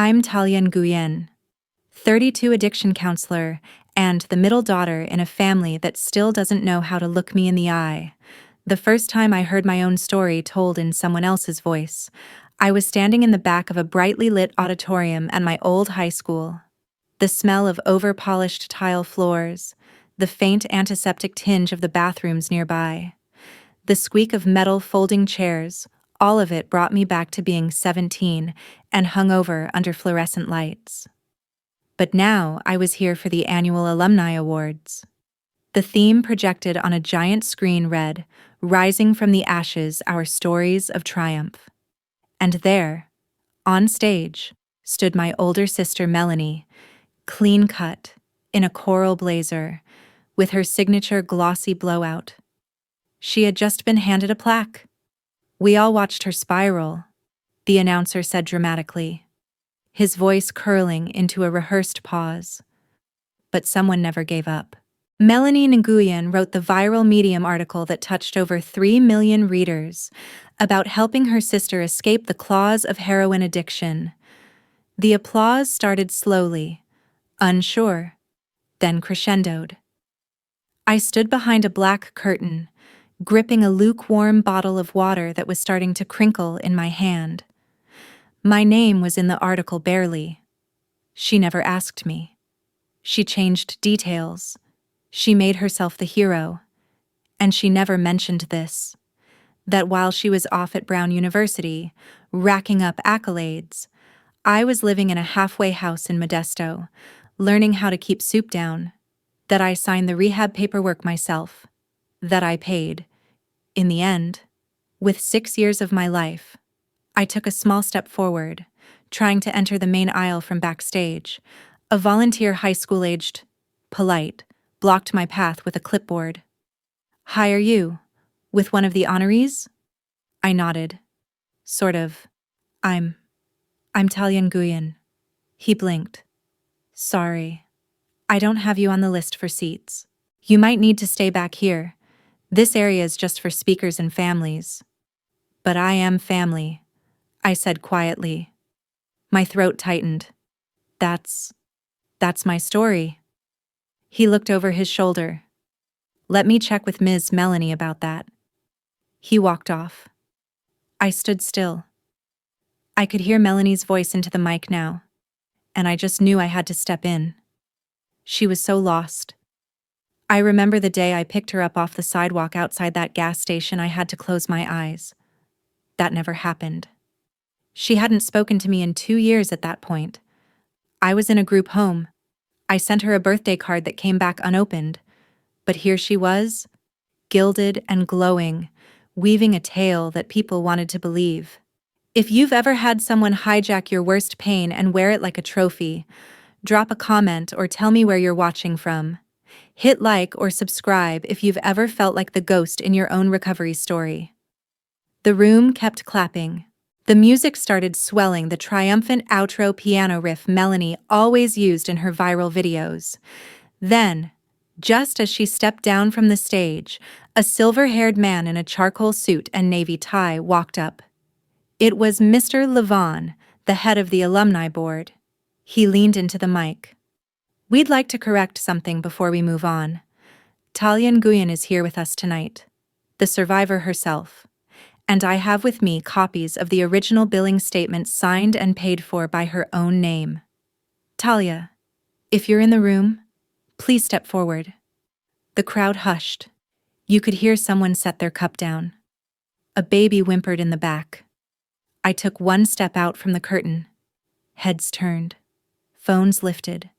I'm Talia Nguyen, 32 addiction counselor and the middle daughter in a family that still doesn't know how to look me in the eye. The first time I heard my own story told in someone else's voice, I was standing in the back of a brightly lit auditorium at my old high school. The smell of over-polished tile floors, the faint antiseptic tinge of the bathrooms nearby, the squeak of metal folding chairs, all of it brought me back to being 17 and hungover under fluorescent lights. But now I was here for the annual Alumni Awards. The theme projected on a giant screen read, "Rising from the Ashes, Our Stories of Triumph." And there, on stage, stood my older sister Melanie, clean-cut, in a coral blazer, with her signature glossy blowout. She had just been handed a plaque. "We all watched her spiral," the announcer said dramatically, his voice curling into a rehearsed pause. But someone never gave up. Melanie Nguyen wrote the viral Medium article that touched over 3 million readers about helping her sister escape the claws of heroin addiction. The applause started slowly, unsure, then crescendoed. I stood behind a black curtain, gripping a lukewarm bottle of water that was starting to crinkle in my hand. My name was in the article barely. She never asked me. She changed details. She made herself the hero. And she never mentioned this, that while she was off at Brown University, racking up accolades, I was living in a halfway house in Modesto, learning how to keep soup down, that I signed the rehab paperwork myself, that I paid. In the end, with 6 years of my life, I took a small step forward, trying to enter the main aisle from backstage. A volunteer high school-aged, polite, blocked my path with a clipboard. "Hi, are you? With one of the honorees?" I nodded. Sort of. I'm Talia Nguyen." He blinked. "Sorry. I don't have you on the list for seats. You might need to stay back here. This area is just for speakers and families." "But I am family," I said quietly. My throat tightened. That's my story." He looked over his shoulder. "Let me check with Ms. Melanie about that." He walked off. I stood still. I could hear Melanie's voice into the mic now, and I just knew I had to step in. She was so lost. I remember the day I picked her up off the sidewalk outside that gas station. I had to close my eyes. That never happened. She hadn't spoken to me in 2 years at that point. I was in a group home. I sent her a birthday card that came back unopened. But here she was, gilded and glowing, weaving a tale that people wanted to believe. If you've ever had someone hijack your worst pain and wear it like a trophy, drop a comment or tell me where you're watching from. Hit like or subscribe if you've ever felt like the ghost in your own recovery story. The room kept clapping. The music started swelling, the triumphant outro piano riff Melanie always used in her viral videos. Then, just as she stepped down from the stage, a silver-haired man in a charcoal suit and navy tie walked up. It was Mr. Levon, the head of the alumni board. He leaned into the mic. "We'd like to correct something before we move on. Talia Nguyen is here with us tonight, the survivor herself. And I have with me copies of the original billing statement signed and paid for by her own name. Talia, if you're in the room, please step forward." The crowd hushed. You could hear someone set their cup down. A baby whimpered in the back. I took one step out from the curtain. Heads turned, phones lifted,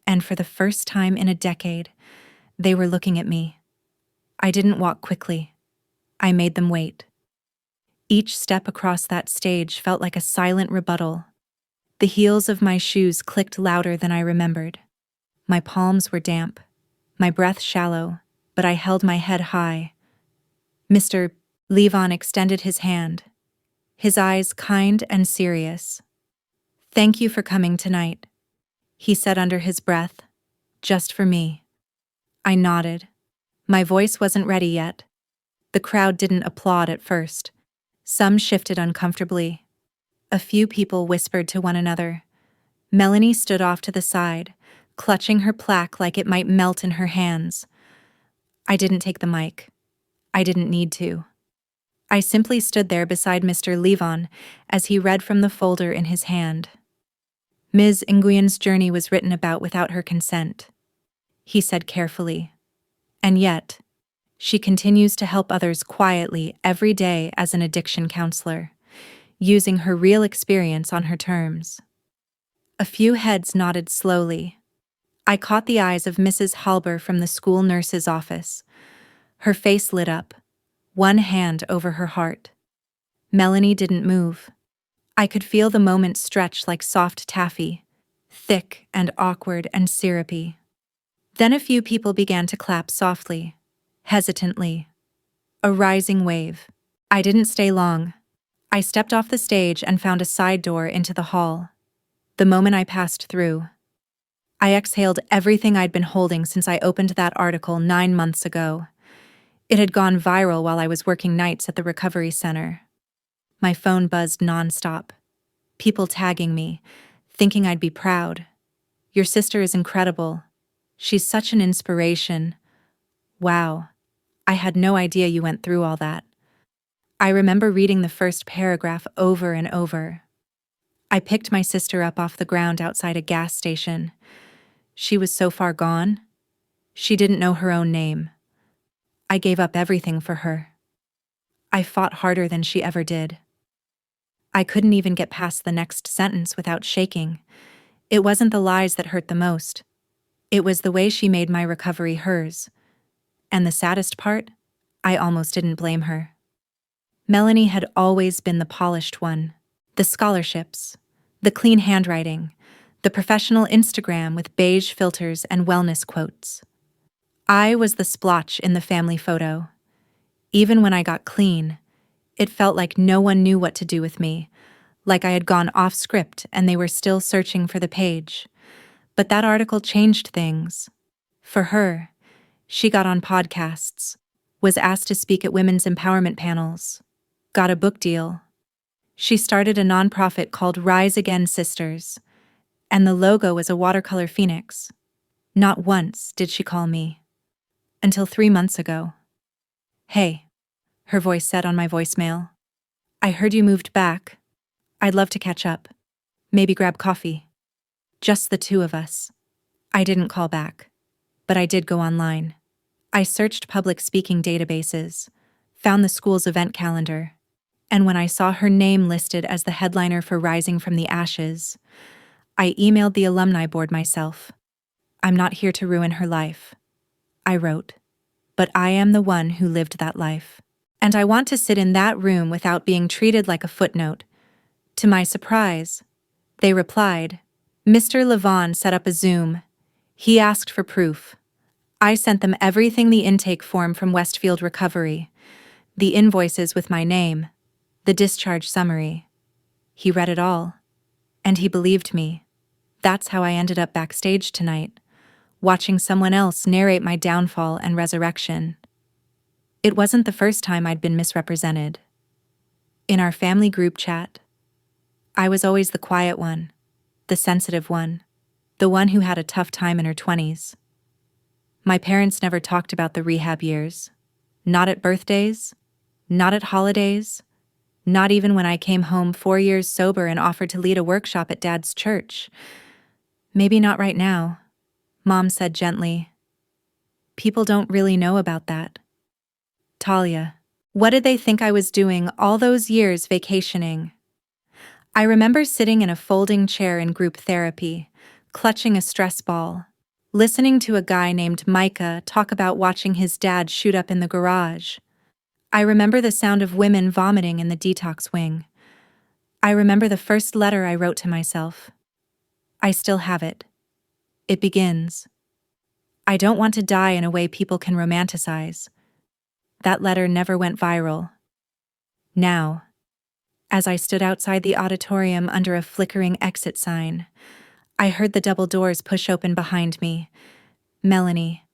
and for the first time in a decade, they were looking at me. I didn't walk quickly. I made them wait. Each step across that stage felt like a silent rebuttal. The heels of my shoes clicked louder than I remembered. My palms were damp, my breath shallow, but I held my head high. Mr. Levon extended his hand, his eyes kind and serious. "Thank you for coming tonight," he said under his breath, "just for me." I nodded. My voice wasn't ready yet. The crowd didn't applaud at first. Some shifted uncomfortably. A few people whispered to one another, Melanie stood off to the side, clutching her plaque like it might melt in her hands. I didn't take the mic. I didn't need to. I simply stood there beside Mr. Levon as he read from the folder in his hand. Ms. Nguyen's journey was written about without her consent, he said carefully. And yet, she continues to help others quietly every day as an addiction counselor, using her real experience on her terms. A few heads nodded slowly. I caught the eyes of Mrs. Halber from the school nurse's office. Her face lit up, one hand over her heart. Melanie didn't move. I could feel the moment stretch like soft taffy, thick and awkward and syrupy. Then a few people began to clap softly, hesitantly. A rising wave. I didn't stay long. I stepped off the stage and found a side door into the hall. The moment I passed through, I exhaled everything I'd been holding since I opened that article 9 months ago. It had gone viral while I was working nights at the recovery center. My phone buzzed nonstop. People tagging me, thinking I'd be proud. Your sister is incredible. She's such an inspiration. Wow, I had no idea you went through all that. I remember reading the first paragraph over and over. I picked my sister up off the ground outside a gas station. She was so far gone. She didn't know her own name. I gave up everything for her. I fought harder than she ever did. I couldn't even get past the next sentence without shaking. It wasn't the lies that hurt the most. It was the way she made my recovery hers. And the saddest part, I almost didn't blame her. Melanie had always been the polished one. The scholarships, the clean handwriting, the professional Instagram with beige filters and wellness quotes. I was the splotch in the family photo. Even when I got clean, it felt like no one knew what to do with me, like I had gone off script and they were still searching for the page. But that article changed things. For her, she got on podcasts, was asked to speak at women's empowerment panels, got a book deal. She started a nonprofit called Rise Again Sisters, and the logo was a watercolor phoenix. Not once did she call me. Until 3 months ago. Hey, her voice said on my voicemail. I heard you moved back. I'd love to catch up. Maybe grab coffee. Just the two of us. I didn't call back, but I did go online. I searched public speaking databases, found the school's event calendar, and when I saw her name listed as the headliner for Rising from the Ashes, I emailed the alumni board myself. I'm not here to ruin her life, I wrote, but I am the one who lived that life. And I want to sit in that room without being treated like a footnote. To my surprise, they replied. Mr. Levon set up a Zoom. He asked for proof. I sent them everything, the intake form from Westfield Recovery, the invoices with my name, the discharge summary. He read it all, and he believed me. That's how I ended up backstage tonight, watching someone else narrate my downfall and resurrection. It wasn't the first time I'd been misrepresented. In our family group chat, I was always the quiet one, the sensitive one, the one who had a tough time in her 20s. My parents never talked about the rehab years. Not at birthdays, not at holidays, not even when I came home 4 years sober and offered to lead a workshop at Dad's church. Maybe not right now, Mom said gently. People don't really know about that. Talia, what did they think I was doing all those years vacationing? I remember sitting in a folding chair in group therapy, clutching a stress ball, listening to a guy named Micah talk about watching his dad shoot up in the garage. I remember the sound of women vomiting in the detox wing. I remember the first letter I wrote to myself. I still have it. It begins, I don't want to die in a way people can romanticize. That letter never went viral. Now, as I stood outside the auditorium under a flickering exit sign, I heard the double doors push open behind me. Melanie.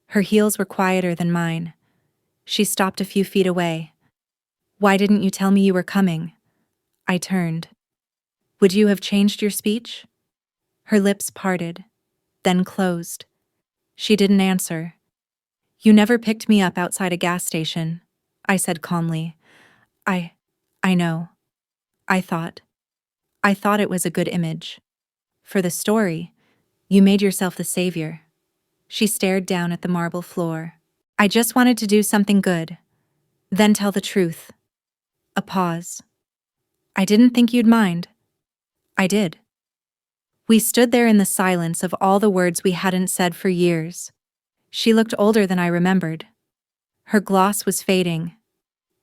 Her heels were quieter than mine. She stopped a few feet away. Why didn't you tell me you were coming? I turned. Would you have changed your speech? Her lips parted, then closed. She didn't answer. You never picked me up outside a gas station, I said calmly. I know. I thought it was a good image. For the story, you made yourself the savior. She stared down at the marble floor. I just wanted to do something good, then tell the truth. A pause. I didn't think you'd mind. I did. We stood there in the silence of all the words we hadn't said for years. She looked older than I remembered. Her gloss was fading.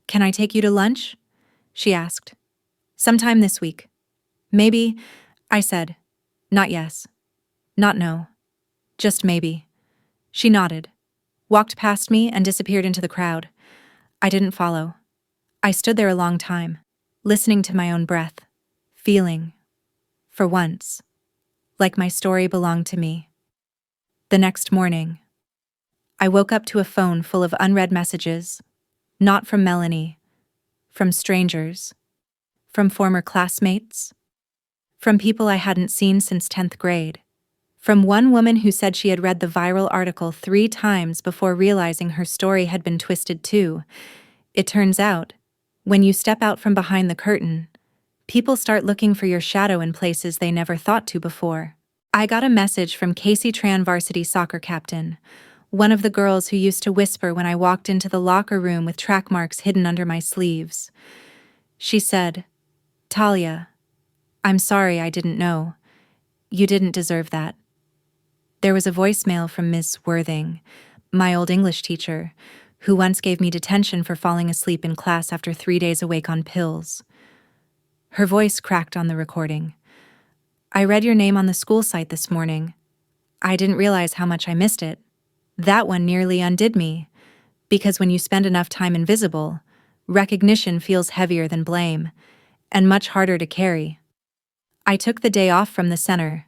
Can I take you to lunch? She asked. Sometime this week. Maybe, I said. Not yes. Not no. Just maybe. She nodded, walked past me and disappeared into the crowd. I didn't follow. I stood there a long time, listening to my own breath, feeling, for once, like my story belonged to me. The next morning, I woke up to a phone full of unread messages, not from Melanie, from strangers, from former classmates, from people I hadn't seen since 10th grade, from one woman who said she had read the viral article 3 times before realizing her story had been twisted too. It turns out, when you step out from behind the curtain, people start looking for your shadow in places they never thought to before. I got a message from Casey Tran, varsity soccer captain, one of the girls who used to whisper when I walked into the locker room with track marks hidden under my sleeves. She said, "Talia, I'm sorry I didn't know. You didn't deserve that." There was a voicemail from Miss Worthing, my old English teacher, who once gave me detention for falling asleep in class after 3 days awake on pills. Her voice cracked on the recording. "I read your name on the school site this morning. I didn't realize how much I missed it. That one nearly undid me, because when you spend enough time invisible, recognition feels heavier than blame, and much harder to carry. I took the day off from the center.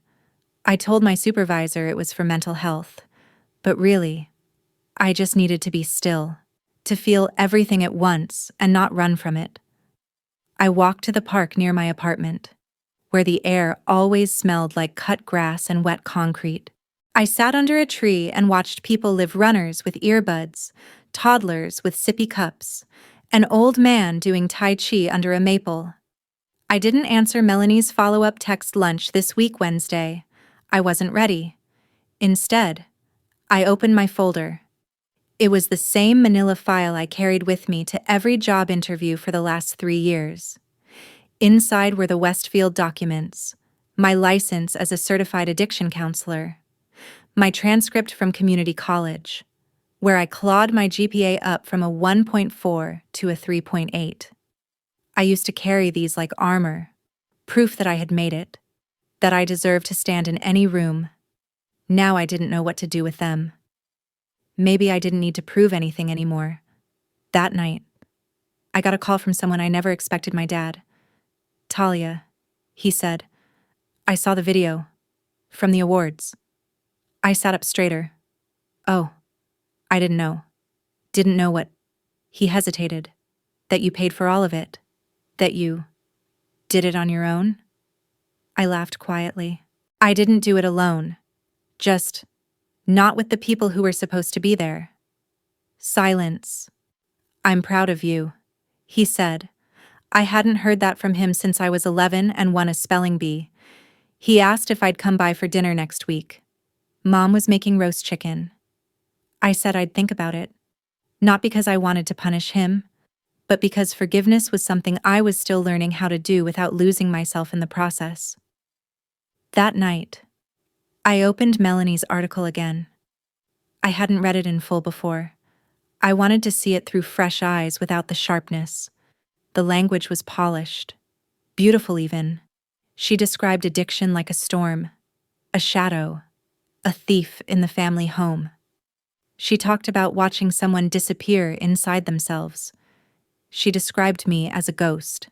I told my supervisor it was for mental health, but really, I just needed to be still, to feel everything at once and not run from it. I walked to the park near my apartment, where the air always smelled like cut grass and wet concrete. I sat under a tree and watched people live, runners with earbuds, toddlers with sippy cups, an old man doing Tai Chi under a maple. I didn't answer Melanie's follow-up text lunch this week Wednesday. I wasn't ready. Instead, I opened my folder. It was the same manila file I carried with me to every job interview for the last 3 years. Inside were the Westfield documents, my license as a certified addiction counselor, my transcript from community college, where I clawed my GPA up from a 1.4 to a 3.8. I used to carry these like armor, proof that I had made it, that I deserved to stand in any room. Now I didn't know what to do with them. Maybe I didn't need to prove anything anymore. That night, I got a call from someone I never expected. My dad. "Talia," he said, "I saw the video. From the awards." I sat up straighter. "Oh, I didn't know. Didn't know what?" He hesitated. "That you paid for all of it. That you did it on your own?" I laughed quietly. "I didn't do it alone. Just not with the people who were supposed to be there." Silence. "I'm proud of you," he said. I hadn't heard that from him since I was 11 and won a spelling bee. He asked if I'd come by for dinner next week. Mom was making roast chicken. I said I'd think about it. Not because I wanted to punish him, but because forgiveness was something I was still learning how to do without losing myself in the process. That night, I opened Melanie's article again. I hadn't read it in full before. I wanted to see it through fresh eyes without the sharpness. The language was polished, beautiful even. She described addiction like a storm, a shadow, a thief in the family home. She talked about watching someone disappear inside themselves. She described me as a ghost.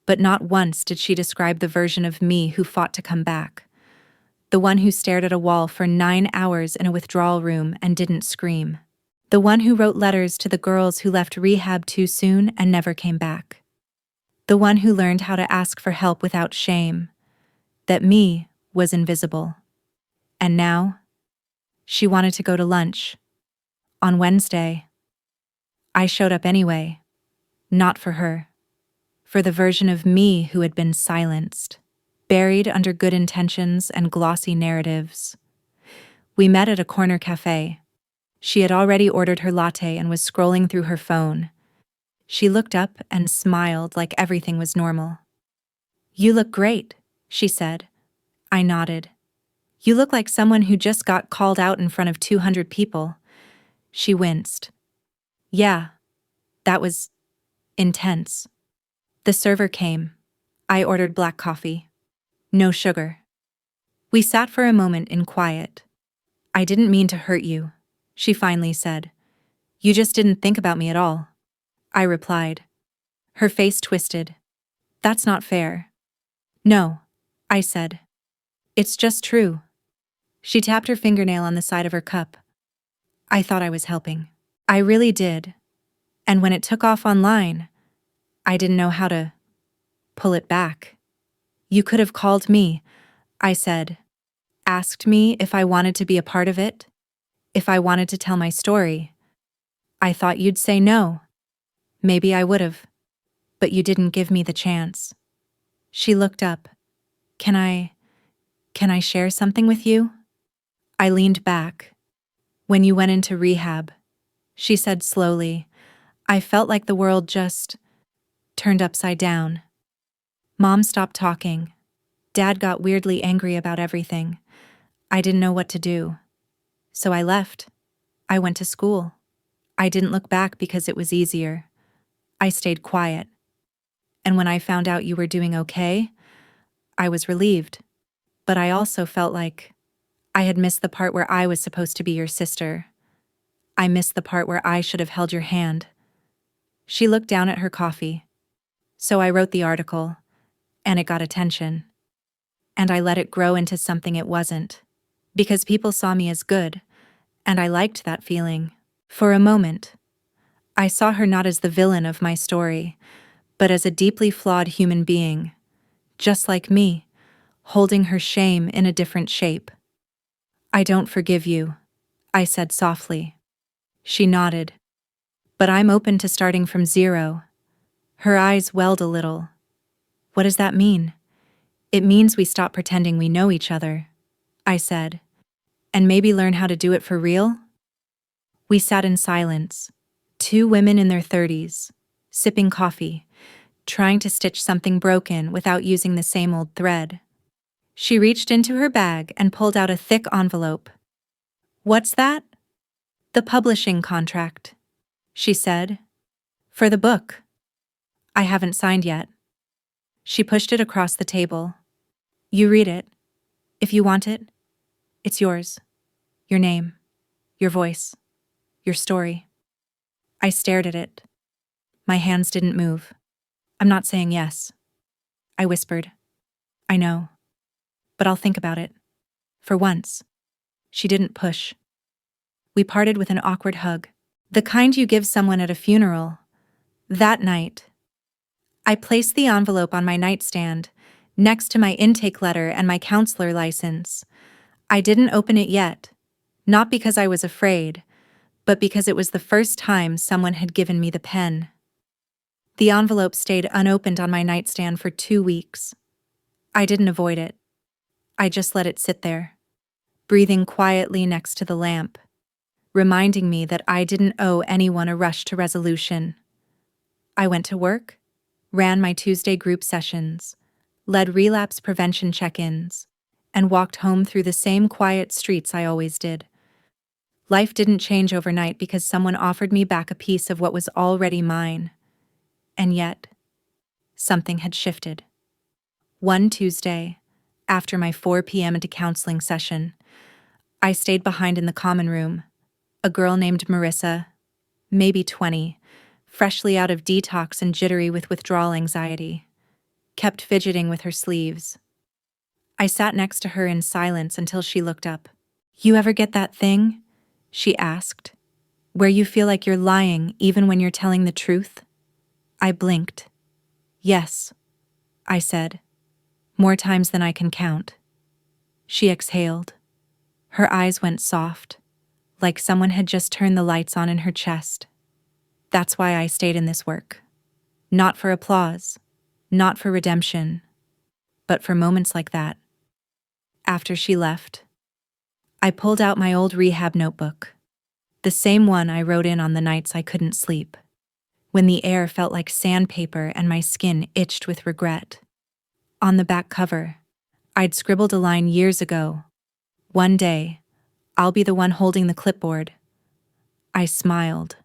But not once did she describe the version of me who fought to come back. The one who stared at a wall for 9 hours in a withdrawal room and didn't scream. The one who wrote letters to the girls who left rehab too soon and never came back. The one who learned how to ask for help without shame. That me was invisible. And now, she wanted to go to lunch. On Wednesday. I showed up anyway. Not for her. For the version of me who had been silenced, buried under good intentions and glossy narratives. We met at a corner cafe. She had already ordered her latte and was scrolling through her phone. She looked up and smiled like everything was normal. "You look great," she said. I nodded. "You look like someone who just got called out in front of 200 people. She winced. "Yeah, that was intense." The server came. I ordered black coffee. No sugar. We sat for a moment in quiet. "I didn't mean to hurt you," she finally said. "You just didn't think about me at all." I replied. Her face twisted. "That's not fair." "No," I said. "It's just true." She tapped her fingernail on the side of her cup. I thought I was helping. I really did. And when it took off online, I didn't know how to pull it back. "You could have called me," I said. "Asked me if I wanted to be a part of it, if I wanted to tell my story. I thought you'd say no. Maybe I would have. But you didn't give me the chance." She looked up. Can I share something with you?" I leaned back. "When you went into rehab," she said slowly, "I felt like the world just turned upside down. Mom stopped talking. Dad got weirdly angry about everything. I didn't know what to do. So I left. I went to school. I didn't look back because it was easier. I stayed quiet. And when I found out you were doing okay, I was relieved. But I also felt like I had missed the part where I was supposed to be your sister. I missed the part where I should have held your hand." She looked down at her coffee. "So I wrote the article, and it got attention. And I let it grow into something it wasn't. Because people saw me as good, and I liked that feeling. For a moment, I saw her not as the villain of my story, but as a deeply flawed human being, just like me, holding her shame in a different shape. "I don't forgive you," I said softly. She nodded. "But I'm open to starting from zero." Her eyes welled a little. "What does that mean?" "It means we stop pretending we know each other," I said, "and maybe learn how to do it for real." We sat in silence, two women in their 30s, sipping coffee, trying to stitch something broken without using the same old thread. She reached into her bag and pulled out a thick envelope. "What's that?" "The publishing contract," she said. "For the book. I haven't signed yet." She pushed it across the table. "You read it. If you want it, it's yours. Your name, your voice, your story." I stared at it. My hands didn't move. "I'm not saying yes," I whispered. "I know. But I'll think about it. For once." She didn't push. We parted with an awkward hug. The kind you give someone at a funeral. That night, I placed the envelope on my nightstand, next to my intake letter and my counselor license. I didn't open it yet, not because I was afraid, but because it was the first time someone had given me the pen. The envelope stayed unopened on my nightstand for 2 weeks. I didn't avoid it. I just let it sit there, breathing quietly next to the lamp, reminding me that I didn't owe anyone a rush to resolution. I went to work, ran my Tuesday group sessions, led relapse prevention check-ins, and walked home through the same quiet streets I always did. Life didn't change overnight because someone offered me back a piece of what was already mine. And yet, something had shifted. One Tuesday, after my 4 p.m. counseling session, I stayed behind in the common room. A girl named Marissa, maybe 20, freshly out of detox and jittery with withdrawal anxiety, kept fidgeting with her sleeves. I sat next to her in silence until she looked up. "You ever get that thing?" she asked, "where you feel like you're lying even when you're telling the truth?" I blinked. "Yes," I said, "more times than I can count." She exhaled. Her eyes went soft, like someone had just turned the lights on in her chest. That's why I stayed in this work. Not for applause, not for redemption, but for moments like that. After she left, I pulled out my old rehab notebook, the same one I wrote in on the nights I couldn't sleep, when the air felt like sandpaper and my skin itched with regret. On the back cover, I'd scribbled a line years ago. One day, I'll be the one holding the clipboard. I smiled.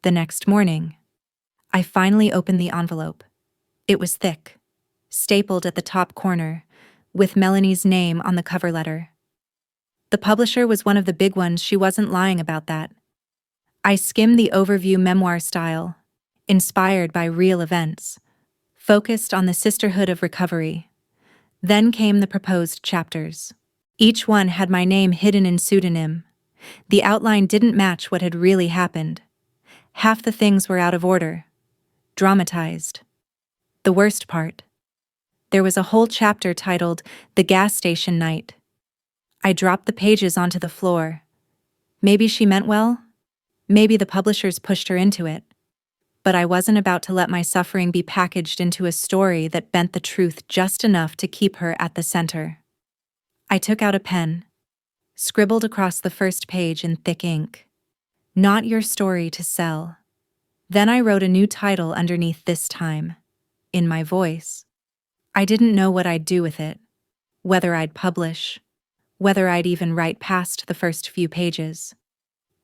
The next morning, I finally opened the envelope. It was thick, stapled at the top corner, with Melanie's name on the cover letter. The publisher was one of the big ones. She wasn't lying about that. I skimmed the overview memoir style, inspired by real events, focused on the sisterhood of recovery. Then came the proposed chapters. Each one had my name hidden in pseudonym. The outline didn't match what had really happened. Half the things were out of order, dramatized. The worst part: there was a whole chapter titled "The Gas Station Night." I dropped the pages onto the floor. Maybe she meant well. Maybe the publishers pushed her into it. But I wasn't about to let my suffering be packaged into a story that bent the truth just enough to keep her at the center. I took out a pen, scribbled across the first page in thick ink, "Not your story to sell." Then I wrote a new title underneath this time, in my voice. I didn't know what I'd do with it, whether I'd publish, whether I'd even write past the first few pages.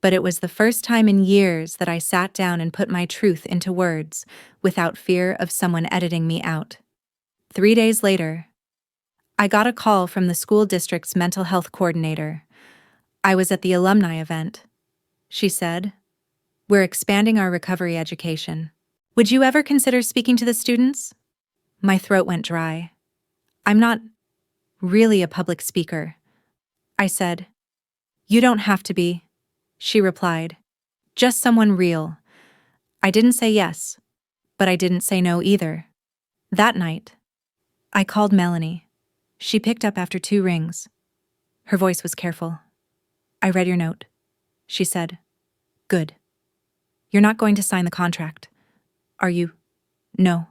But it was the first time in years that I sat down and put my truth into words without fear of someone editing me out. 3 days later, I got a call from the school district's mental health coordinator. I was at the alumni event. She said, "We're expanding our recovery education. Would you ever consider speaking to the students?" My throat went dry. "I'm not really a public speaker," I said. "You don't have to be," she replied. "Just someone real." I didn't say yes, but I didn't say no either. That night, I called Melanie. She picked up after 2 rings. Her voice was careful. "I read your note," she said. "Good. You're not going to sign the contract, are you?" "No."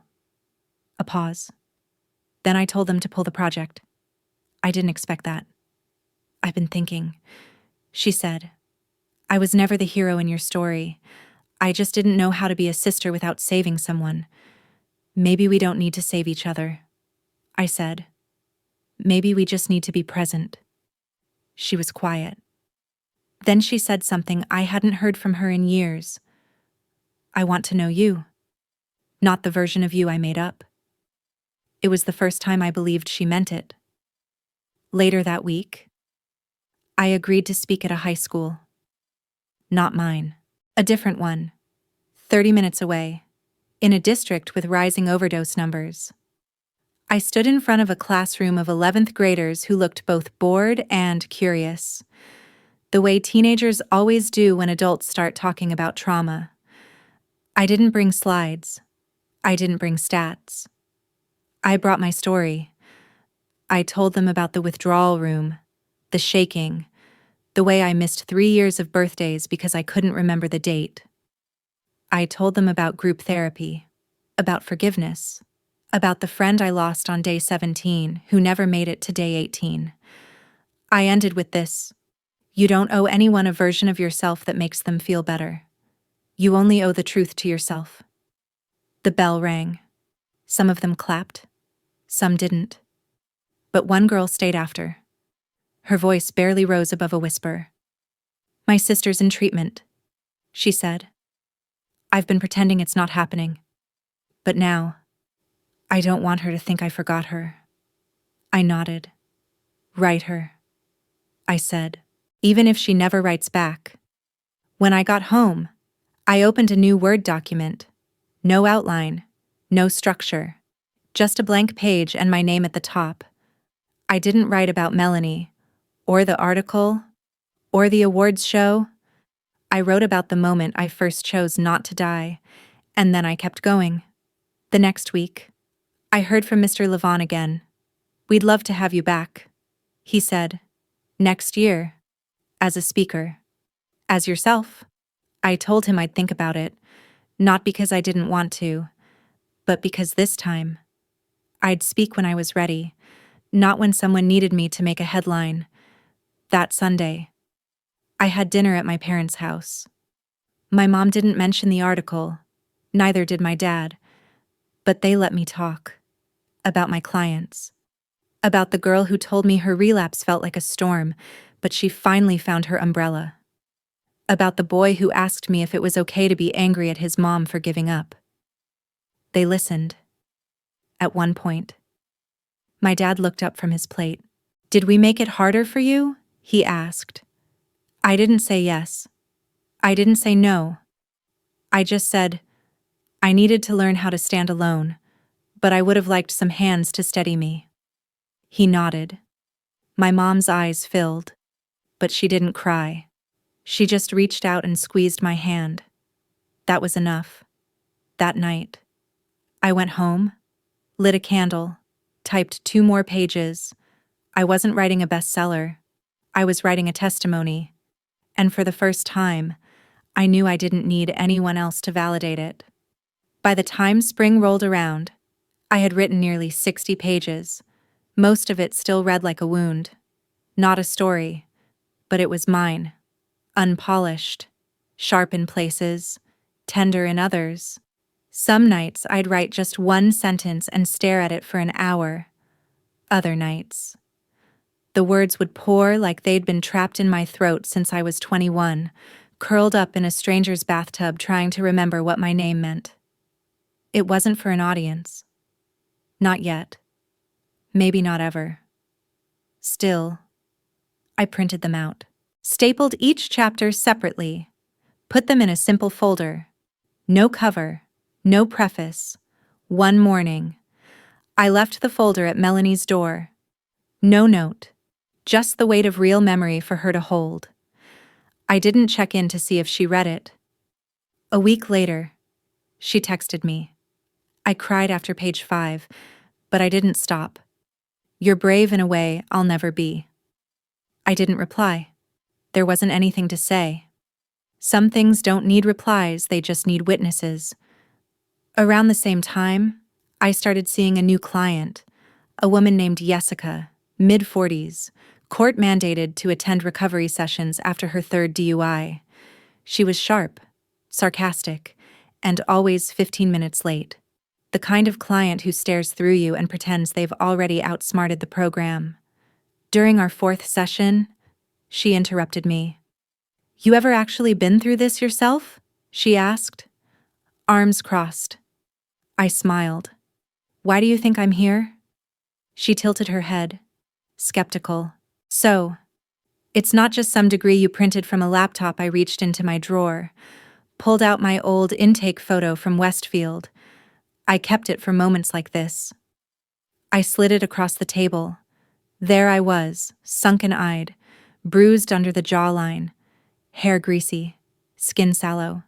A pause. Then I told them to pull the project. "I didn't expect that." "I've been thinking," she said. "I was never the hero in your story. I just didn't know how to be a sister without saving someone. Maybe we don't need to save each other," I said. "Maybe we just need to be present." She was quiet. Then she said something I hadn't heard from her in years. "I want to know you, not the version of you I made up." It was the first time I believed she meant it. Later that week, I agreed to speak at a high school. Not mine. A different one. 30 minutes away, in a district with rising overdose numbers. I stood in front of a classroom of 11th graders who looked both bored and curious, the way teenagers always do when adults start talking about trauma. I didn't bring slides. I didn't bring stats. I brought my story. I told them about the withdrawal room, the shaking, the way I missed 3 years of birthdays because I couldn't remember the date. I told them about group therapy, about forgiveness, about the friend I lost on day 17 who never made it to day 18. I ended with this: you don't owe anyone a version of yourself that makes them feel better. You only owe the truth to yourself. The bell rang. Some of them clapped, some didn't. But one girl stayed after. Her voice barely rose above a whisper. "My sister's in treatment," she said. "I've been pretending it's not happening. But now, I don't want her to think I forgot her." I nodded. "Write her," I said, "even if she never writes back." When I got home, I opened a new Word document. No outline, no structure, just a blank page and my name at the top. I didn't write about Melanie, or the article, or the awards show. I wrote about the moment I first chose not to die, and then I kept going. The next week, I heard from Mr. Levon again. "We'd love to have you back," he said. "Next year. As a speaker. As yourself." I told him I'd think about it, not because I didn't want to, but because this time, I'd speak when I was ready, not when someone needed me to make a headline. That Sunday, I had dinner at my parents' house. My mom didn't mention the article, neither did my dad, but they let me talk. About my clients. About the girl who told me her relapse felt like a storm, but she finally found her umbrella. About the boy who asked me if it was okay to be angry at his mom for giving up. They listened. At one point, my dad looked up from his plate. "Did we make it harder for you?" he asked. I didn't say yes. I didn't say no. I just said, I needed to learn how to stand alone, but I would have liked some hands to steady me. He nodded. My mom's eyes filled, but she didn't cry. She just reached out and squeezed my hand. That was enough. That night, I went home, lit a candle, typed 2 more pages. I wasn't writing a bestseller. I was writing a testimony. And for the first time, I knew I didn't need anyone else to validate it. By the time spring rolled around, I had written nearly 60 pages. Most of it still read like a wound. Not a story, but it was mine. Unpolished, sharp in places, tender in others. Some nights I'd write just 1 sentence and stare at it for an hour. Other nights, the words would pour like they'd been trapped in my throat since I was 21, curled up in a stranger's bathtub trying to remember what my name meant. It wasn't for an audience. Not yet. Maybe not ever. Still, I printed them out. Stapled each chapter separately. Put them in a simple folder. No cover. No preface. One morning, I left the folder at Melanie's door. No note. Just the weight of real memory for her to hold. I didn't check in to see if she read it. A week later, she texted me. I cried after page 5, but I didn't stop. "You're brave in a way I'll never be." I didn't reply. There wasn't anything to say. Some things don't need replies, they just need witnesses. Around the same time, I started seeing a new client, a woman named Jessica, mid-40s, court-mandated to attend recovery sessions after her 3rd DUI. She was sharp, sarcastic, and always 15 minutes late. The kind of client who stares through you and pretends they've already outsmarted the program. During our 4th session, she interrupted me. "You ever actually been through this yourself?" she asked. Arms crossed. I smiled. "Why do you think I'm here?" She tilted her head, skeptical. "So, it's not just some degree you printed from a laptop." I reached into my drawer, pulled out my old intake photo from Westfield. I kept it for moments like this. I slid it across the table. There I was, sunken-eyed, bruised under the jawline, hair greasy, skin sallow.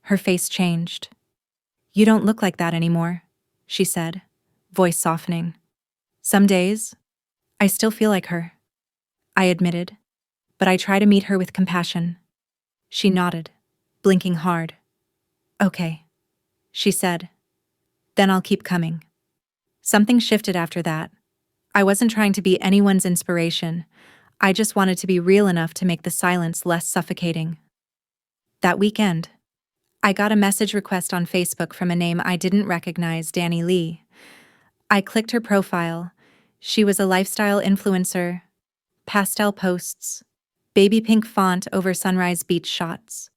Her face changed. "You don't look like that anymore," she said, voice softening. "Some days, I still feel like her," I admitted, but I try to meet her with compassion. She nodded, blinking hard. "Okay," she said. "Then I'll keep coming." Something shifted after that. I wasn't trying to be anyone's inspiration. I just wanted to be real enough to make the silence less suffocating. That weekend, I got a message request on Facebook from a name I didn't recognize, Danny Lee. I clicked her profile. She was a lifestyle influencer. Pastel posts. Baby pink font over sunrise beach shots.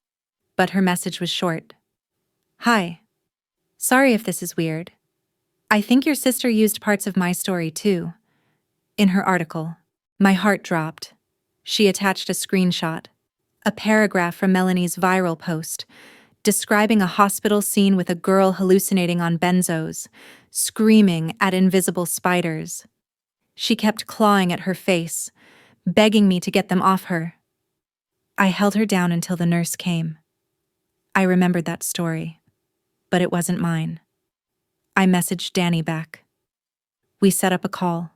But her message was short. "Hi. Sorry if this is weird. I think your sister used parts of my story too. In her article." My heart dropped. She attached a screenshot. A paragraph from Melanie's viral post, describing a hospital scene with a girl hallucinating on benzos, screaming at invisible spiders. She kept clawing at her face, begging me to get them off her. I held her down until the nurse came. I remembered that story, but it wasn't mine. I messaged Danny back. We set up a call.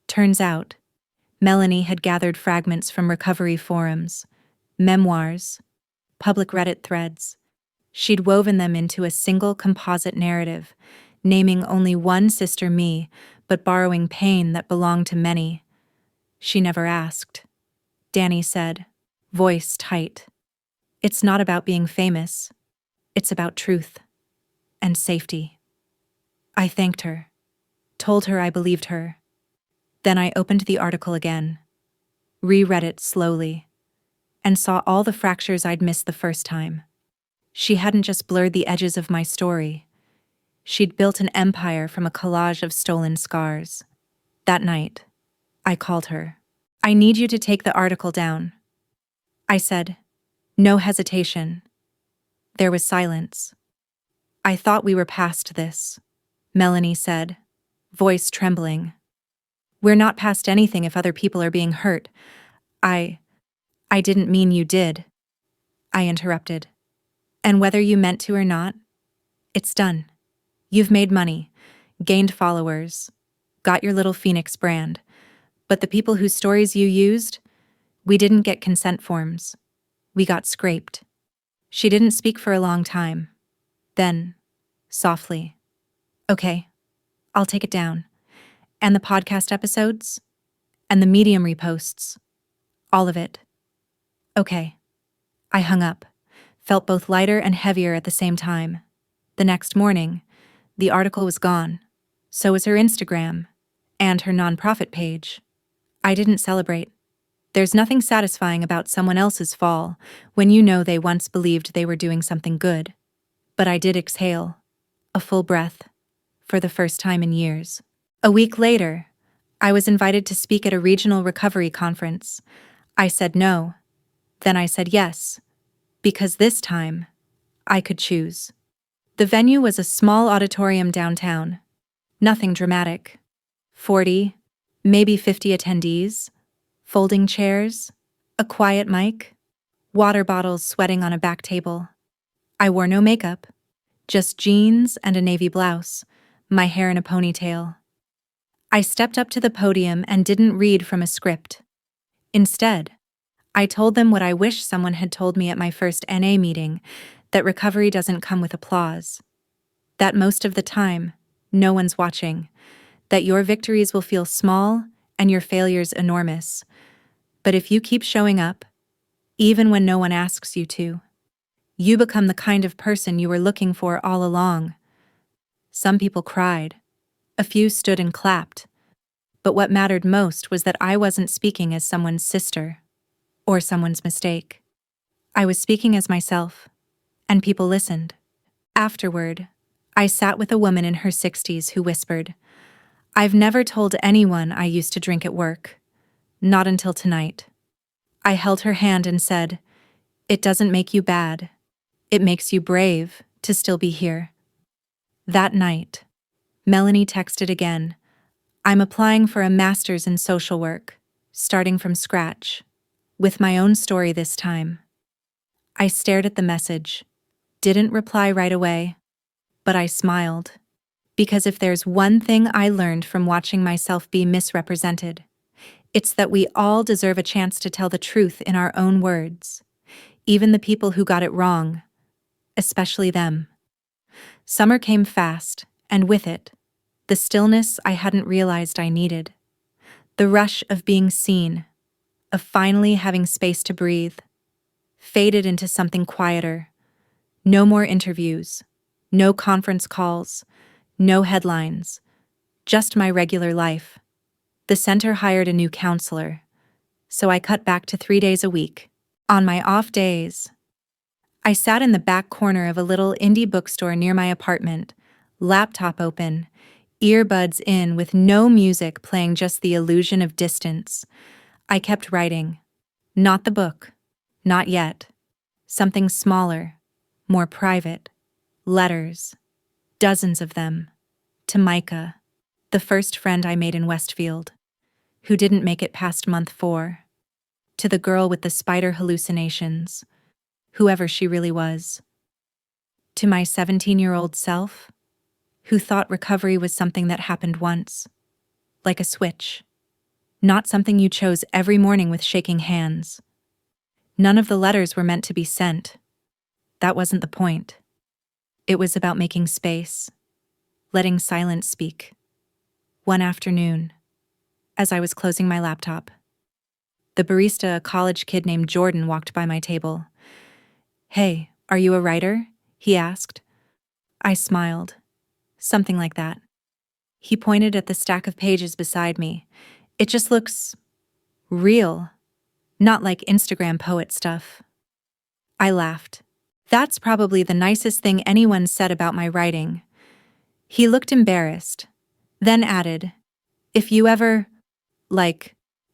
Turns out, Melanie had gathered fragments from recovery forums, memoirs, public Reddit threads. She'd woven them into a single composite narrative, naming only one sister me, but borrowing pain that belonged to many. She never asked. Danny said, voice tight. It's not about being famous. It's about truth and safety. I thanked her, told her I believed her. Then I opened the article again, reread it slowly, and saw all the fractures I'd missed the first time. She hadn't just blurred the edges of my story. She'd built an empire from a collage of stolen scars. That night, I called her. I need you to take the article down. I said, no hesitation. There was silence. I thought we were past this, Melanie said, voice trembling. We're not past anything if other people are being hurt. I didn't mean you did, I interrupted. And whether you meant to or not, it's done. You've made money, gained followers, got your little Phoenix brand. But the people whose stories you used, we didn't get consent forms. We got scraped. She didn't speak for a long time. Then, softly, okay, I'll take it down. And the podcast episodes? And the Medium reposts? All of it. Okay. I hung up, felt both lighter and heavier at the same time. The next morning, the article was gone. So was her Instagram and her nonprofit page. I didn't celebrate. There's nothing satisfying about someone else's fall when you know they once believed they were doing something good. But I did exhale, a full breath, for the first time in years. A week later, I was invited to speak at a regional recovery conference. I said no. Then I said yes, because this time, I could choose. The venue was a small auditorium downtown. Nothing dramatic. 40, maybe 50 attendees, folding chairs, a quiet mic, water bottles sweating on a back table. I wore no makeup, just jeans and a navy blouse, my hair in a ponytail. I stepped up to the podium and didn't read from a script. Instead, I told them what I wish someone had told me at my first NA meeting, that recovery doesn't come with applause. That most of the time, no one's watching. That your victories will feel small and your failures enormous. But if you keep showing up, even when no one asks you to, you become the kind of person you were looking for all along. Some people cried. A few stood and clapped. But what mattered most was that I wasn't speaking as someone's sister or someone's mistake. I was speaking as myself, and people listened. Afterward, I sat with a woman in her 60s who whispered, I've never told anyone I used to drink at work. Not until tonight. I held her hand and said, it doesn't make you bad. It makes you brave to still be here. That night, Melanie texted again, I'm applying for a master's in social work, starting from scratch, with my own story this time. I stared at the message, didn't reply right away, but I smiled. Because if there's one thing I learned from watching myself be misrepresented, it's that we all deserve a chance to tell the truth in our own words, even the people who got it wrong, especially them. Summer came fast, and with it, the stillness I hadn't realized I needed. The rush of being seen, of finally having space to breathe, faded into something quieter. No more interviews, no conference calls, no headlines, just my regular life. The center hired a new counselor, so I cut back to 3 days a week. On my off days, I sat in the back corner of a little indie bookstore near my apartment, laptop open, earbuds in with no music playing, just the illusion of distance. I kept writing. Not the book. Not yet. Something smaller, more private. Letters. Dozens of them. To Micah, the first friend I made in Westfield, who didn't make it past month 4. To the girl with the spider hallucinations, whoever she really was. To my 17-year-old self, who thought recovery was something that happened once, like a switch. Not something you chose every morning with shaking hands. None of the letters were meant to be sent. That wasn't the point. It was about making space, letting silence speak. One afternoon, as I was closing my laptop, the barista, a college kid named Jordan, walked by my table. "Hey, are you a writer?" he asked. I smiled. Something like that. He pointed at the stack of pages beside me. "It just looks real, not like Instagram poet stuff." I laughed. "That's probably the nicest thing anyone said about my writing." He looked embarrassed, then added, "If you ever,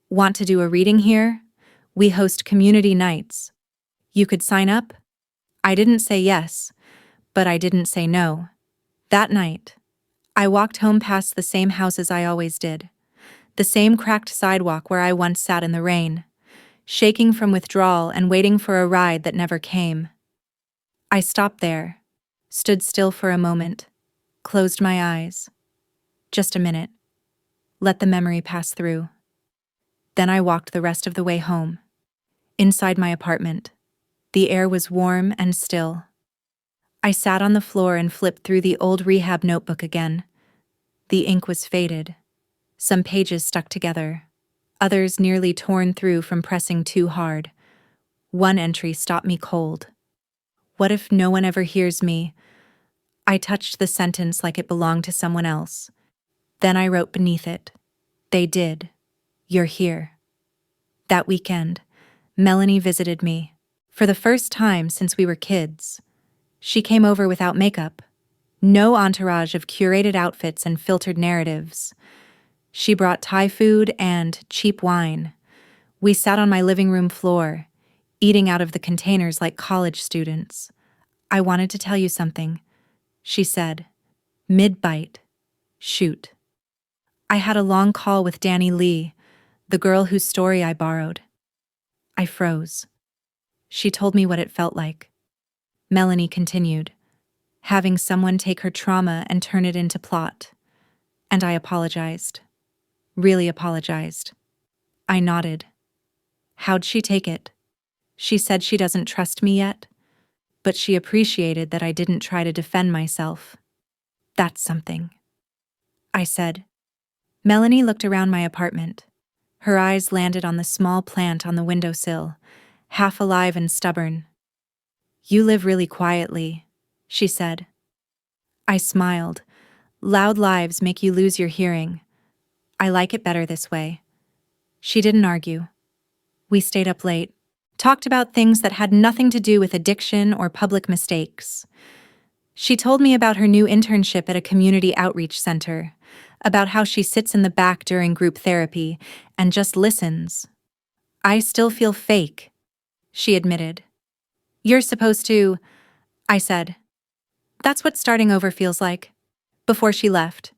want to do a reading here, we host community nights. You could sign up." I didn't say yes, but I didn't say no. That night, I walked home past the same houses I always did, the same cracked sidewalk where I once sat in the rain, shaking from withdrawal and waiting for a ride that never came. I stopped there, stood still for a moment, closed my eyes. Just a minute. Let the memory pass through. Then I walked the rest of the way home. Inside my apartment, the air was warm and still. I sat on the floor and flipped through the old Rehab notebook again. The ink was faded. Some pages stuck together, others nearly torn through from pressing too hard. One entry stopped me cold. "What if no one ever hears me?" I touched the sentence like it belonged to someone else. Then I wrote beneath it, "They did. You're here." That weekend, Melanie visited me. For the first time since we were kids. She came over without makeup. No entourage of curated outfits and filtered narratives. She brought Thai food and cheap wine. We sat on my living room floor, eating out of the containers like college students. "I wanted to tell you something," she said, mid-bite. "Shoot." I had a long call with Danny Lee, the girl whose story I borrowed. I froze. She told me what it felt like. Melanie continued, having someone take her trauma and turn it into plot. And I apologized. Really apologized. I nodded. How'd she take it? She said she doesn't trust me yet, but she appreciated that I didn't try to defend myself. That's something, I said. Melanie looked around my apartment. Her eyes landed on the small plant on the windowsill, half alive and stubborn. "You live really quietly," she said. I smiled. "Loud lives make you lose your hearing. I like it better this way." She didn't argue. We stayed up late, talked about things that had nothing to do with addiction or public mistakes. She told me about her new internship at a community outreach center, about how she sits in the back during group therapy and just listens. "I still feel fake," she admitted. "You're supposed to," I said. "That's what starting over feels like." Before she left,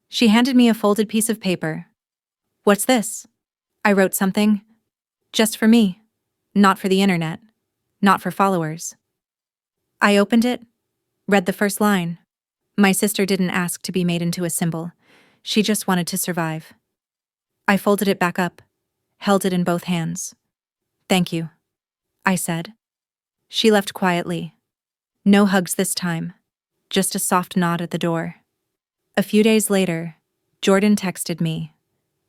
she handed me a folded piece of paper. "What's this?" I wrote something. "Just for me. Not for the internet. Not for followers." I opened it, read the first line. My sister didn't ask to be made into a symbol. She just wanted to survive. I folded it back up, held it in both hands. "Thank you," I said. She left quietly. No hugs this time, just a soft nod at the door. A few days later, Jordan texted me.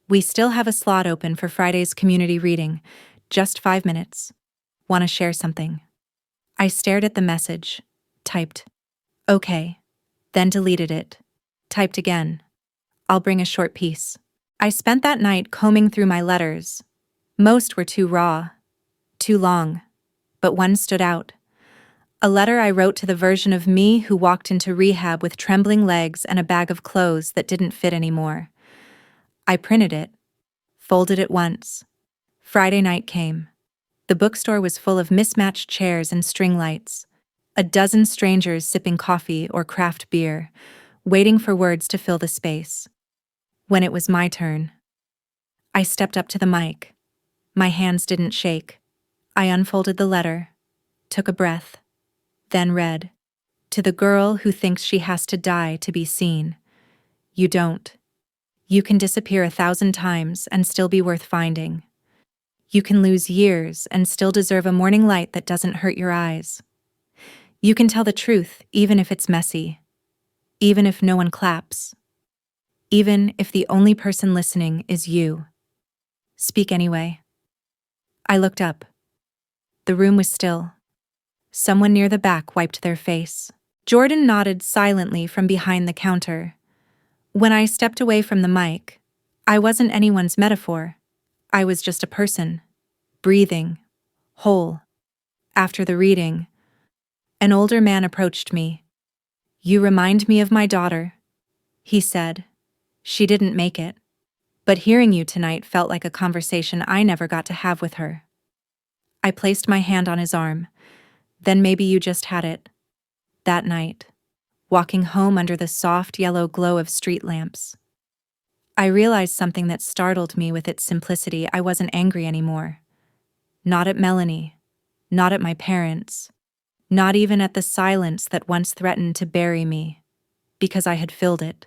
"We still have a slot open for Friday's community reading. Just 5 minutes. Want to share something?" I stared at the message, typed, "Okay," then deleted it, typed again, "I'll bring a short piece." I spent that night combing through my letters. Most were too raw, too long, but one stood out. A letter I wrote to the version of me who walked into rehab with trembling legs and a bag of clothes that didn't fit anymore. I printed it, folded it once. Friday night came. The bookstore was full of mismatched chairs and string lights, a dozen strangers sipping coffee or craft beer, waiting for words to fill the space. When it was my turn, I stepped up to the mic. My hands didn't shake. I unfolded the letter, took a breath, then read, "To the girl who thinks she has to die to be seen. You don't. You can disappear 1,000 times and still be worth finding. You can lose years and still deserve a morning light that doesn't hurt your eyes. You can tell the truth even if it's messy, even if no one claps, even if the only person listening is you. Speak anyway. I looked up. The room was still. Someone near the back wiped their face. Jordan nodded silently from behind the counter. When I stepped away from the mic, I wasn't anyone's metaphor. I was just a person, breathing, whole. After the reading, an older man approached me. "You remind me of my daughter," he said. "She didn't make it. But hearing you tonight felt like a conversation I never got to have with her." I placed my hand on his arm. "Then maybe you just had it." That night, walking home under the soft yellow glow of street lamps, I realized something that startled me with its simplicity. I wasn't angry anymore. Not at Melanie. Not at my parents. Not even at the silence that once threatened to bury me, because I had filled it.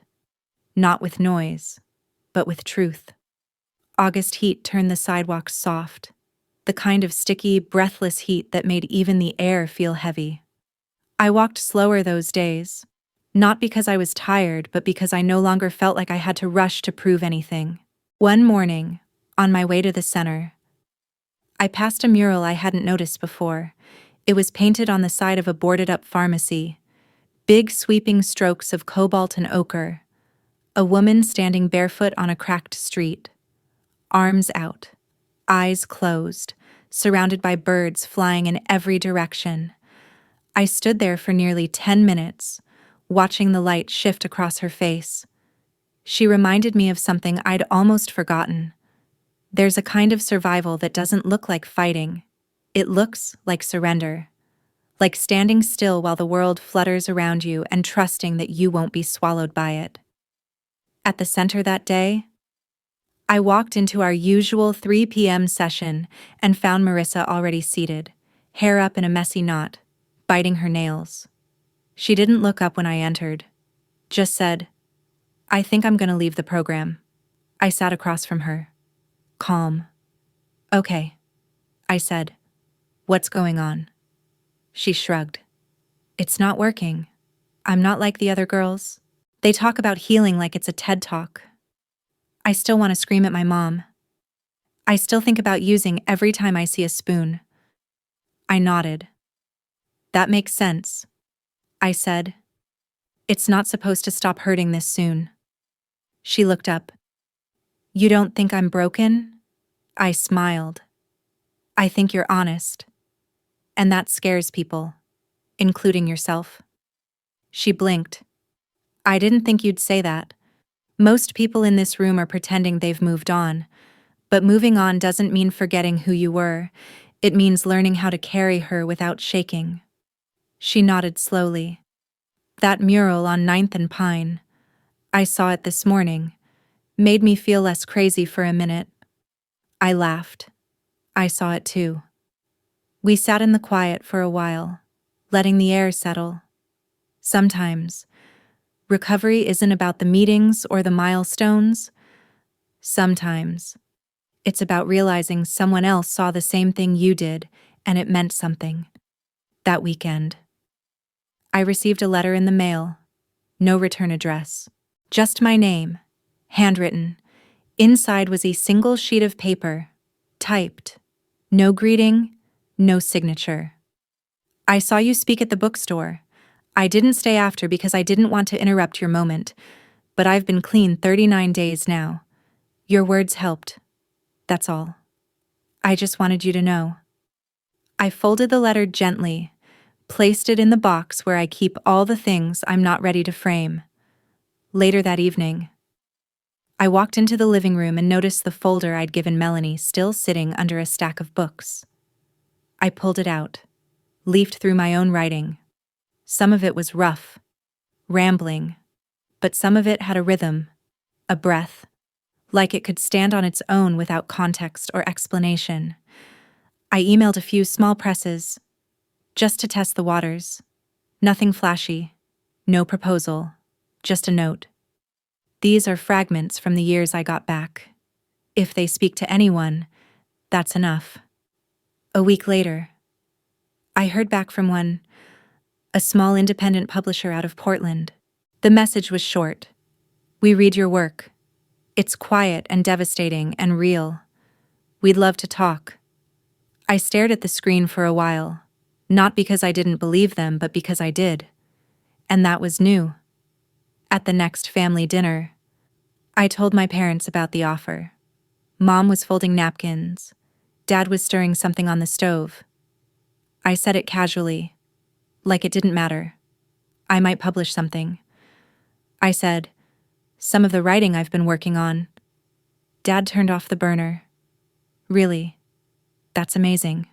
Not with noise, but with truth. August heat turned the sidewalks soft, the kind of sticky, breathless heat that made even the air feel heavy. I walked slower those days, not because I was tired, but because I no longer felt like I had to rush to prove anything. One morning, on my way to the center, I passed a mural I hadn't noticed before. It was painted on the side of a boarded-up pharmacy. Big sweeping strokes of cobalt and ochre. A woman standing barefoot on a cracked street. Arms out, eyes closed, surrounded by birds flying in every direction. I stood there for nearly 10 minutes, watching the light shift across her face. She reminded me of something I'd almost forgotten. There's a kind of survival that doesn't look like fighting. It looks like surrender. Like standing still while the world flutters around you and trusting that you won't be swallowed by it. At the center that day, I walked into our usual 3 p.m. session and found Marissa already seated, hair up in a messy knot, biting her nails. She didn't look up when I entered, just said, "I think I'm gonna leave the program." I sat across from her, calm. "Okay," I said. "What's going on?" She shrugged. "It's not working. I'm not like the other girls. They talk about healing like it's a TED Talk. I still want to scream at my mom. I still think about using every time I see a spoon." I nodded. "That makes sense," I said. "It's not supposed to stop hurting this soon." She looked up. "You don't think I'm broken?" I smiled. "I think you're honest. And that scares people, including yourself." She blinked. "I didn't think you'd say that. Most people in this room are pretending they've moved on. But moving on doesn't mean forgetting who you were. It means learning how to carry her without shaking." She nodded slowly. "That mural on 9th and Pine, I saw it this morning, made me feel less crazy for a minute." I laughed. I saw it too. We sat in the quiet for a while, letting the air settle. Sometimes, recovery isn't about the meetings or the milestones. Sometimes, it's about realizing someone else saw the same thing you did, and it meant something. That weekend, I received a letter in the mail. No return address. Just my name, handwritten. Inside was a single sheet of paper, typed. No greeting, no signature. "I saw you speak at the bookstore. I didn't stay after because I didn't want to interrupt your moment, but I've been clean 39 days now. Your words helped. That's all. I just wanted you to know." I folded the letter gently, placed it in the box where I keep all the things I'm not ready to frame. Later that evening, I walked into the living room and noticed the folder I'd given Melanie still sitting under a stack of books. I pulled it out, leafed through my own writing. Some of it was rough, rambling, but some of it had a rhythm, a breath, like it could stand on its own without context or explanation. I emailed a few small presses, just to test the waters. Nothing flashy, no proposal, just a note. These are fragments from the years I got back. If they speak to anyone, that's enough. A week later, I heard back from one, a small independent publisher out of Portland. The message was short. We read your work. It's quiet and devastating and real. We'd love to talk. I stared at the screen for a while, not because I didn't believe them, but because I did. And that was new. At the next family dinner, I told my parents about the offer. Mom was folding napkins. Dad was stirring something on the stove. I said it casually, like it didn't matter. I might publish something. I said, some of the writing I've been working on. Dad turned off the burner. Really? That's amazing.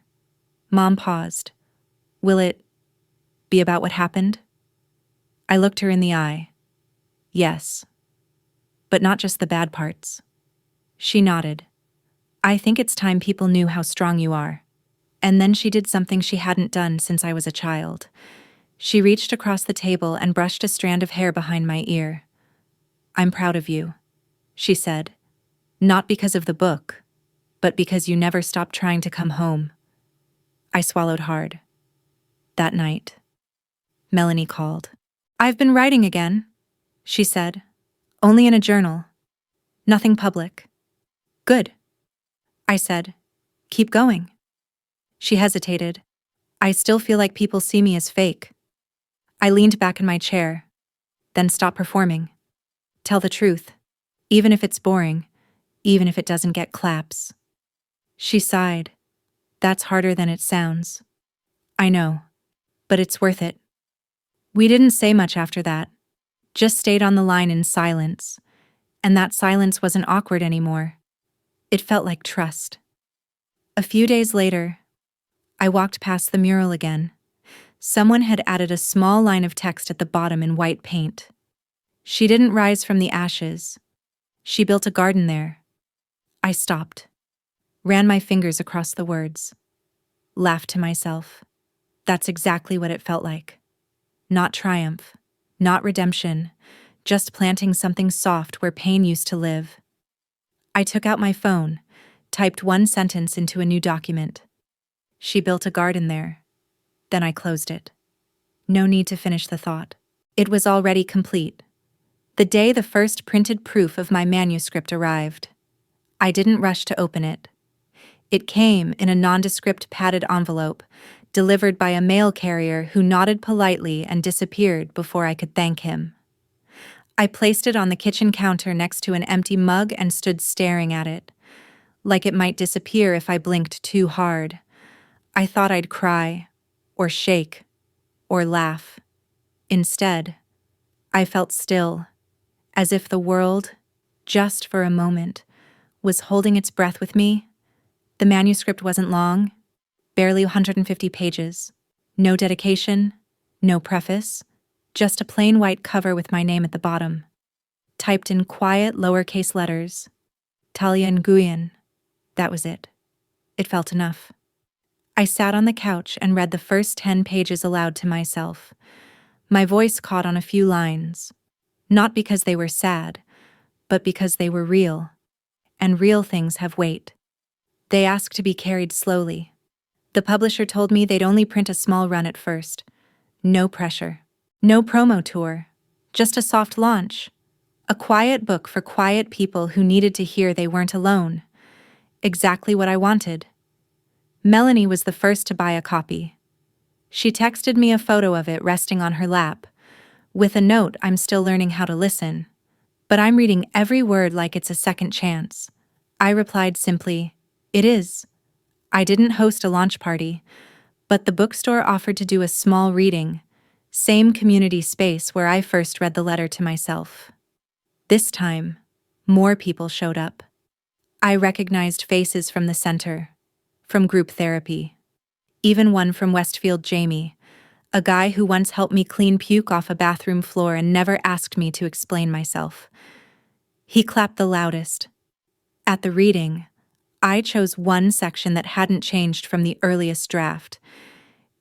Mom paused. Will it be about what happened? I looked her in the eye. Yes. But not just the bad parts. She nodded. I think it's time people knew how strong you are. And then she did something she hadn't done since I was a child. She reached across the table and brushed a strand of hair behind my ear. I'm proud of you, she said. Not because of the book, but because you never stopped trying to come home. I swallowed hard. That night, Melanie called. I've been writing again, she said. Only in a journal. Nothing public. Good, I said. Keep going. She hesitated. I still feel like people see me as fake. I leaned back in my chair, then stopped performing. Tell the truth, even if it's boring, even if it doesn't get claps. She sighed. That's harder than it sounds. I know, but it's worth it. We didn't say much after that, just stayed on the line in silence, and that silence wasn't awkward anymore. It felt like trust. A few days later, I walked past the mural again. Someone had added a small line of text at the bottom in white paint. She didn't rise from the ashes. She built a garden there. I stopped, ran my fingers across the words, laughed to myself. That's exactly what it felt like. Not triumph, not redemption, just planting something soft where pain used to live. I took out my phone, typed one sentence into a new document. She built a garden there. Then I closed it. No need to finish the thought. It was already complete. The day the first printed proof of my manuscript arrived, I didn't rush to open it. It came in a nondescript padded envelope, delivered by a mail carrier who nodded politely and disappeared before I could thank him. I placed it on the kitchen counter next to an empty mug and stood staring at it, like it might disappear if I blinked too hard. I thought I'd cry, or shake, or laugh. Instead, I felt still, as if the world, just for a moment, was holding its breath with me. The manuscript wasn't long, barely 150 pages. No dedication, no preface, just a plain white cover with my name at the bottom. Typed in quiet lowercase letters, Talia Nguyen. That was it. It felt enough. I sat on the couch and read the first 10 pages aloud to myself. My voice caught on a few lines, not because they were sad, but because they were real. And real things have weight. They ask to be carried slowly. The publisher told me they'd only print a small run at first. No pressure. No promo tour. Just a soft launch. A quiet book for quiet people who needed to hear they weren't alone. Exactly what I wanted. Melanie was the first to buy a copy. She texted me a photo of it resting on her lap, with a note I'm still learning how to listen. But I'm reading every word like it's a second chance. I replied simply, it is. I didn't host a launch party, but the bookstore offered to do a small reading, same community space where I first read the letter to myself. This time, more people showed up. I recognized faces from the center, from group therapy. Even one from Westfield, Jamie, a guy who once helped me clean puke off a bathroom floor and never asked me to explain myself. He clapped the loudest. At the reading, I chose one section that hadn't changed from the earliest draft.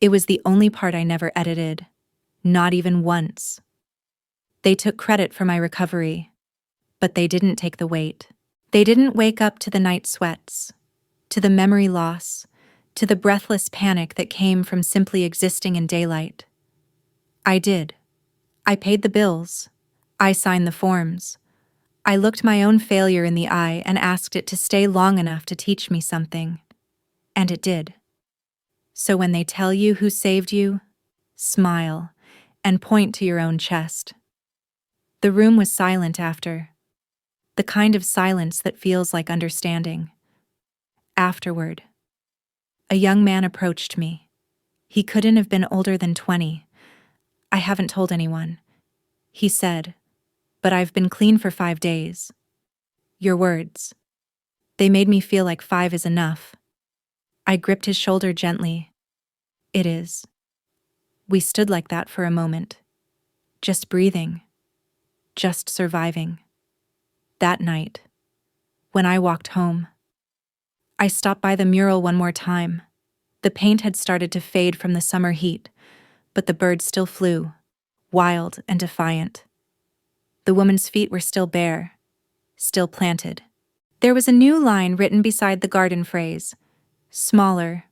It was the only part I never edited, not even once. They took credit for my recovery. But they didn't take the weight. They didn't wake up to the night sweats, to the memory loss, to the breathless panic that came from simply existing in daylight. I did. I paid the bills. I signed the forms. I looked my own failure in the eye and asked it to stay long enough to teach me something. And it did. So when they tell you who saved you, smile and point to your own chest. The room was silent after. The kind of silence that feels like understanding. Afterward, a young man approached me. He couldn't have been older than 20. I haven't told anyone. He said, but I've been clean for 5 days. Your words. They made me feel like 5 is enough. I gripped his shoulder gently. It is. We stood like that for a moment. Just breathing. Just surviving. That night, when I walked home, I stopped by the mural one more time. The paint had started to fade from the summer heat, but the birds still flew, wild and defiant. The woman's feet were still bare, still planted. There was a new line written beside the garden phrase, smaller,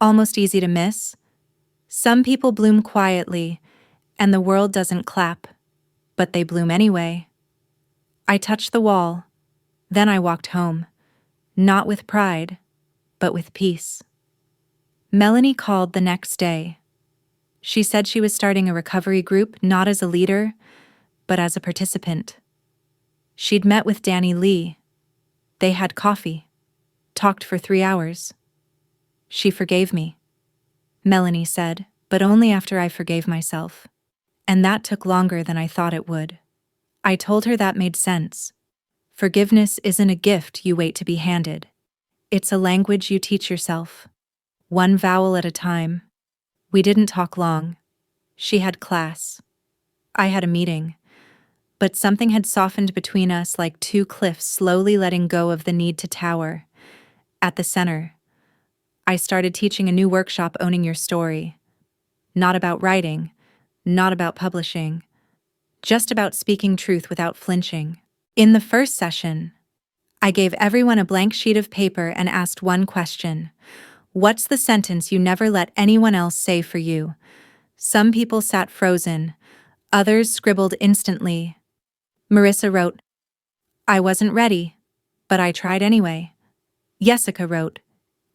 almost easy to miss. Some people bloom quietly, and the world doesn't clap, but they bloom anyway. I touched the wall, then I walked home, not with pride, but with peace. Melanie called the next day. She said she was starting a recovery group not as a leader, but as a participant. She'd met with Danny Lee. They had coffee, talked for 3 hours. She forgave me, Melanie said, but only after I forgave myself. And that took longer than I thought it would. I told her that made sense. Forgiveness isn't a gift you wait to be handed. It's a language you teach yourself. One vowel at a time. We didn't talk long. She had class. I had a meeting. But something had softened between us like 2 cliffs slowly letting go of the need to tower. At the center, I started teaching a new workshop, Owning Your Story. Not about writing, not about publishing, just about speaking truth without flinching. In the first session, I gave everyone a blank sheet of paper and asked one question. What's the sentence you never let anyone else say for you? Some people sat frozen. Others scribbled instantly. Marissa wrote, I wasn't ready, but I tried anyway. Jessica wrote,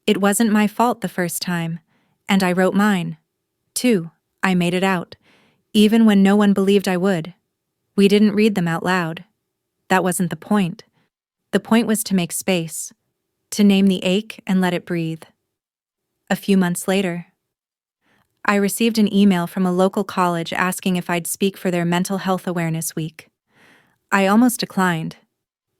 it wasn't my fault the first time. And I wrote mine. Too. I made it out, even when no one believed I would. We didn't read them out loud. That wasn't the point. The point was to make space, to name the ache and let it breathe. A few months later, I received an email from a local college asking if I'd speak for their Mental Health Awareness Week. I almost declined,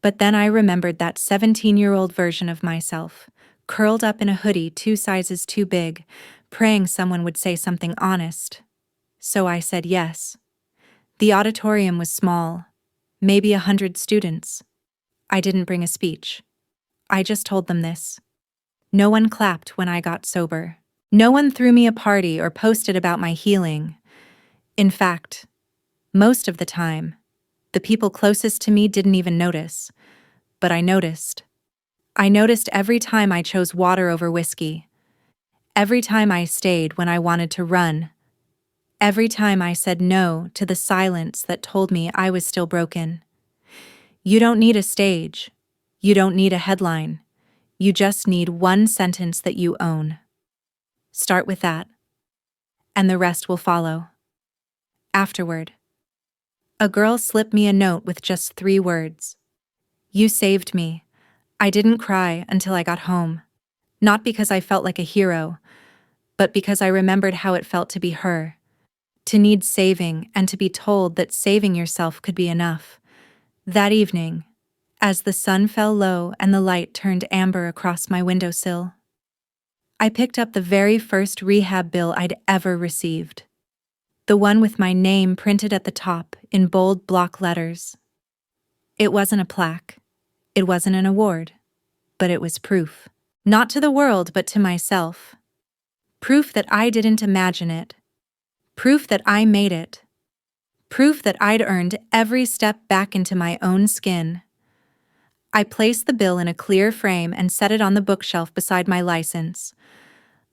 but then I remembered that 17-year-old version of myself, curled up in a hoodie 2 sizes too big, praying someone would say something honest. So I said yes. The auditorium was small, maybe 100 students. I didn't bring a speech. I just told them this. No one clapped when I got sober. No one threw me a party or posted about my healing. In fact, most of the time, the people closest to me didn't even notice. But I noticed. I noticed every time I chose water over whiskey. Every time I stayed when I wanted to run. Every time I said no to the silence that told me I was still broken. You don't need a stage. You don't need a headline. You just need one sentence that you own. Start with that, and the rest will follow. Afterward, a girl slipped me a note with just 3 words. You saved me. I didn't cry until I got home. Not because I felt like a hero, but because I remembered how it felt to be her. To need saving and to be told that saving yourself could be enough. That evening, as the sun fell low and the light turned amber across my windowsill, I picked up the very first rehab bill I'd ever received. The one with my name printed at the top in bold block letters. It wasn't a plaque. It wasn't an award. But it was proof. Not to the world, but to myself. Proof that I didn't imagine it. Proof that I made it. proof that I'd earned every step back into my own skin. I placed the bill in a clear frame and set it on the bookshelf beside my license.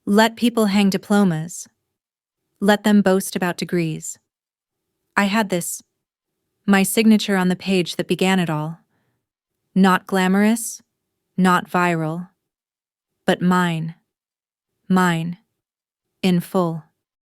Let people hang diplomas. Let them boast about degrees. I had this, my signature on the page that began it all. Not glamorous, not viral, but mine, in full.